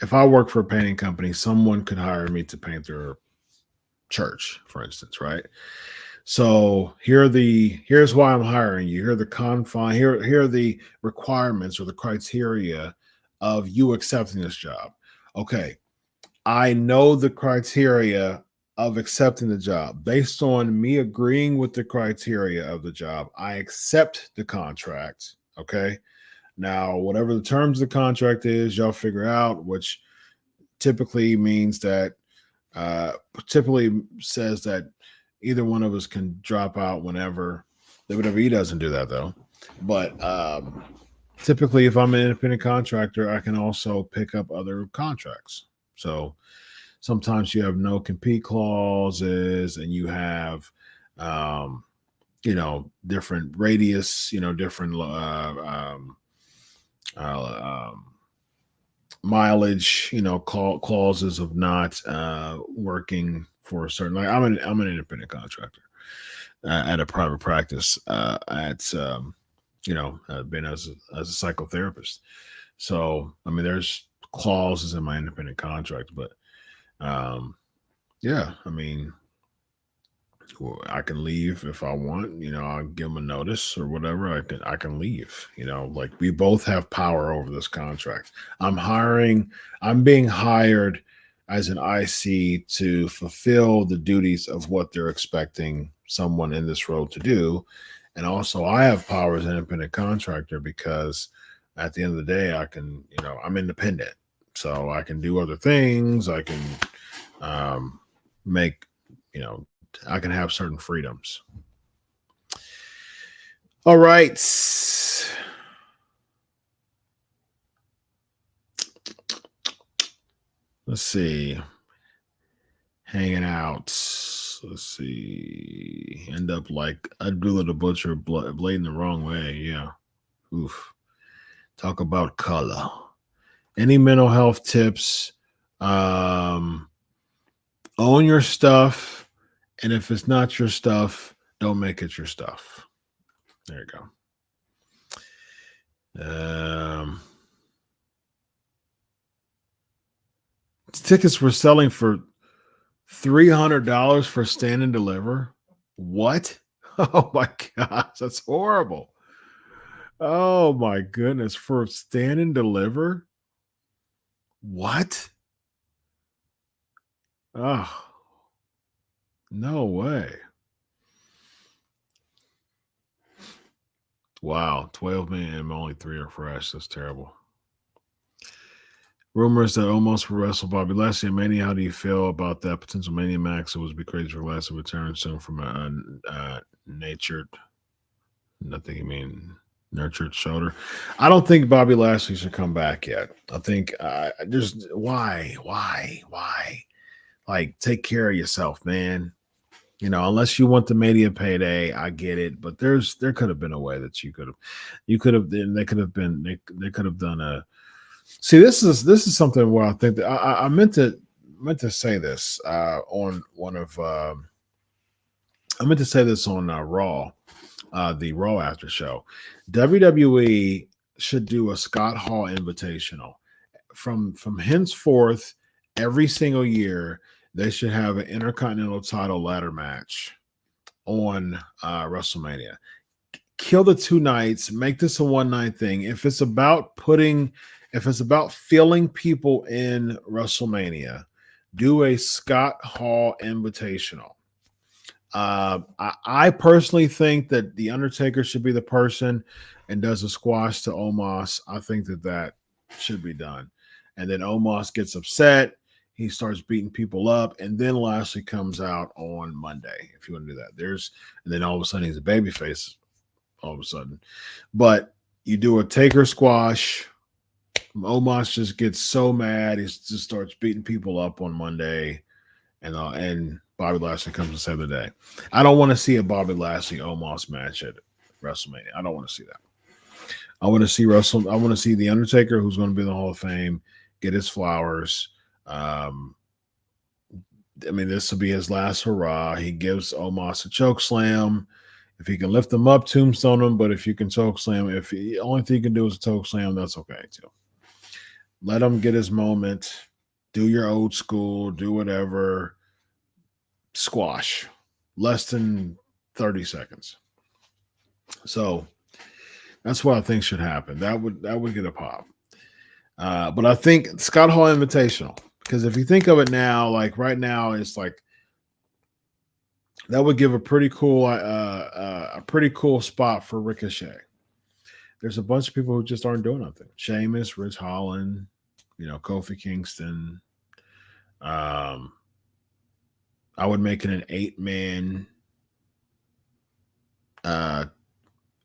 Speaker 3: if I work for a painting company, someone could hire me to paint their church, for instance, right? So here's why I'm hiring you. Here are the requirements or the criteria of you accepting this job. Okay, I know the criteria of accepting the job. Based on me agreeing with the criteria of the job, I accept the contract. Okay. Now, whatever the terms of the contract is, y'all figure out, which typically means that typically says that either one of us can drop out whenever. WWE doesn't do that though. But typically, if I'm an independent contractor, I can also pick up other contracts. So sometimes you have no compete clauses, and you have, different radius, different mileage, clauses of not working for a certain. Like I'm an independent contractor at a private practice been as a psychotherapist. So I mean, there's clauses in my independent contract, but yeah, I mean, I can leave if I want. I'll give them a notice or whatever. I can leave. Like we both have power over this contract. I'm being hired as an IC to fulfill the duties of what they're expecting someone in this role to do. And also I have power as an independent contractor because at the end of the day, I can, I'm independent. So I can do other things. I can I can have certain freedoms. All right. Let's see. Hanging out. Let's see. End up like Abdullah the Butcher blading the wrong way. Yeah. Oof. Talk about color. Any mental health tips? Own your stuff. And if it's not your stuff, don't make it your stuff. There you go. Tickets were selling for $300 for stand and deliver. What? Oh my gosh, that's horrible. Oh my goodness, for stand and deliver? What? Oh, no way. Wow, 12 men, only 3 are fresh. That's terrible. Rumors that almost will wrestle Bobby Lashley and Mania. How do you feel about that potential Mania Max? It would be crazy for Lashley to return soon from a nurtured shoulder. I don't think Bobby Lashley should come back yet. I think just why? Like, take care of yourself, man. Unless you want the Mania payday, I get it. But there could have been a way that they could have done a. See, this is something where I think that I meant to say this on one of I meant to say this on Raw, the Raw after show. WWE should do a Scott Hall Invitational from henceforth. Every single year, they should have an Intercontinental title ladder match on WrestleMania. Kill the 2 nights. Make this a 1-night thing. If it's about filling people in WrestleMania, do a Scott Hall Invitational. I personally think that The Undertaker should be the person and does a squash to Omos. I think that should be done. And then Omos gets upset. He starts beating people up, and then Lashley comes out on Monday. If you want to do that, and then all of a sudden he's a babyface. All of a sudden, but you do a Taker squash. Omos just gets so mad, he just starts beating people up on Monday. and Bobby Lashley comes and saves the day. I don't want to see a Bobby Lashley Omos match at WrestleMania. I don't want to see that. I want to see I want to see The Undertaker, who's going to be in the Hall of Fame, get his flowers. I mean, this will be his last hurrah. He gives Omos a choke slam. If he can lift him up, tombstone him. But if you can choke slam, the only thing you can do is a choke slam, that's okay too. Let him get his moment. Do your old school. Do whatever. Squash. Less than 30 seconds. So that's what I think should happen. That would get a pop. But I think Scott Hall Invitational, because if you think of it now, like right now, it's like that would give a pretty cool spot for Ricochet. There's a bunch of people who just aren't doing nothing. Sheamus, Rich Holland, Kofi Kingston. I would make it an 8-man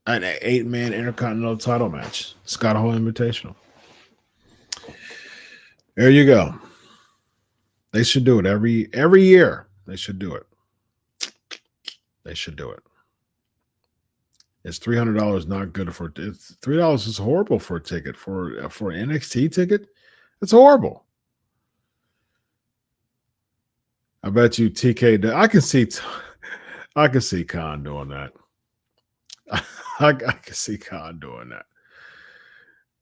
Speaker 3: Intercontinental title match. Scott Hall Invitational. There you go. They should do it every year. They should do it. They should do it. It's $300 not good for it. $3 is horrible for a ticket for an NXT ticket. It's horrible. I bet you TK. I can see Khan doing that. I can see Khan doing that.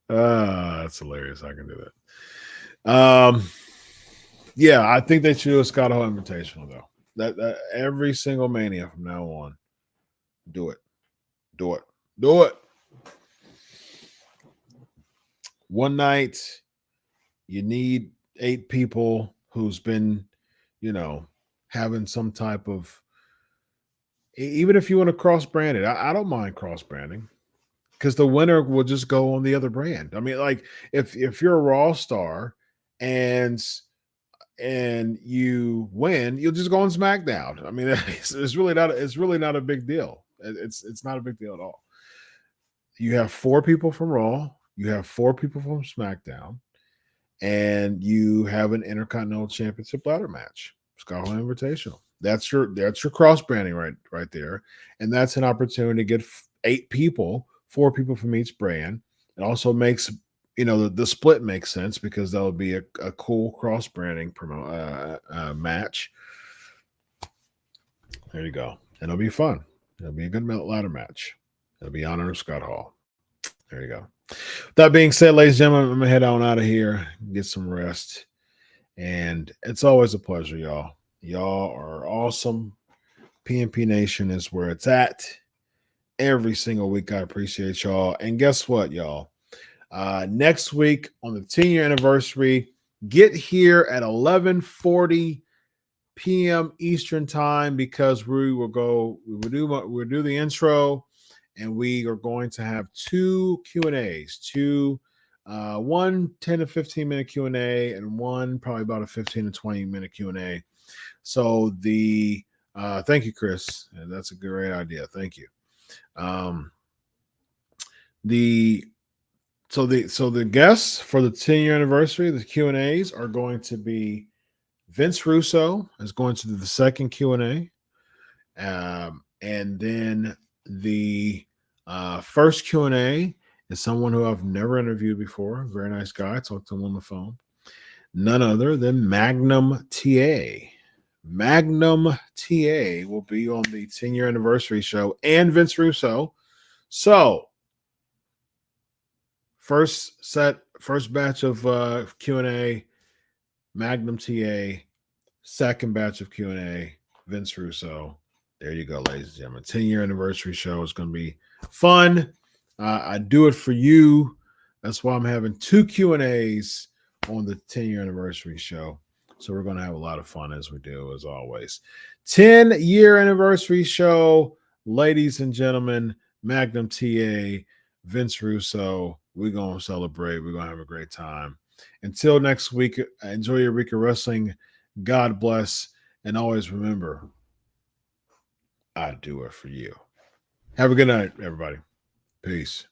Speaker 3: That's hilarious. I can do that. Yeah, I think they should do a Scott Hall Invitational though. That every single Mania from now on, do it. One night, you need 8 people who's been, having some type of. Even if you want to cross brand it, I don't mind cross branding, because the winner will just go on the other brand. I mean, like if you're a Raw star and you win, you'll just go on SmackDown. I mean, it's really not a big deal. It's not a big deal at all. You have 4 people from Raw, you have 4 people from SmackDown, and you have an Intercontinental Championship ladder match. Scott Hall Invitational. That's your cross branding right there, and that's an opportunity to get 8 people, 4 people from each brand. It also makes the split makes sense, because that would be a cool cross branding match. There you go. And it'll be fun. It'll be a good ladder match. It'll be honor of Scott Hall. There you go. That being said, ladies and gentlemen, I'm gonna head on out of here, get some rest, and it's always a pleasure, y'all. Y'all are awesome. P&P Nation is where it's at. Every single week, I appreciate y'all. And guess what, y'all? Next week on the 10-year anniversary, get here at 11:40 p.m. Eastern time, because we'll do the intro, and we are going to have 2 Q&As, one 10 to 15 minute Q&A, and one probably about a 15 to 20 minute Q&A. So thank you, Chris. And that's a great idea. Thank you. So the guests for the 10-year anniversary, the Q&As are going to be Vince Russo is going to do the second Q&A. And then the first Q&A is someone who I've never interviewed before. Very nice guy. I talked to him on the phone. None other than Magnum TA. Magnum TA will be on the 10-year anniversary show, and Vince Russo. So, first batch of Q&A, Magnum TA. Second batch of Q&A, Vince Russo. There you go, ladies and gentlemen. 10-year anniversary show is going to be fun. I do it for you. That's why I'm having 2 Q&As on the 10-year anniversary show. So we're going to have a lot of fun, as we do, as always. 10-year anniversary show, ladies and gentlemen, Magnum TA, Vince Russo. We're going to celebrate. We're going to have a great time. Until next week, enjoy your week of wrestling. God bless. And always remember, I do it for you. Have a good night, everybody. Peace.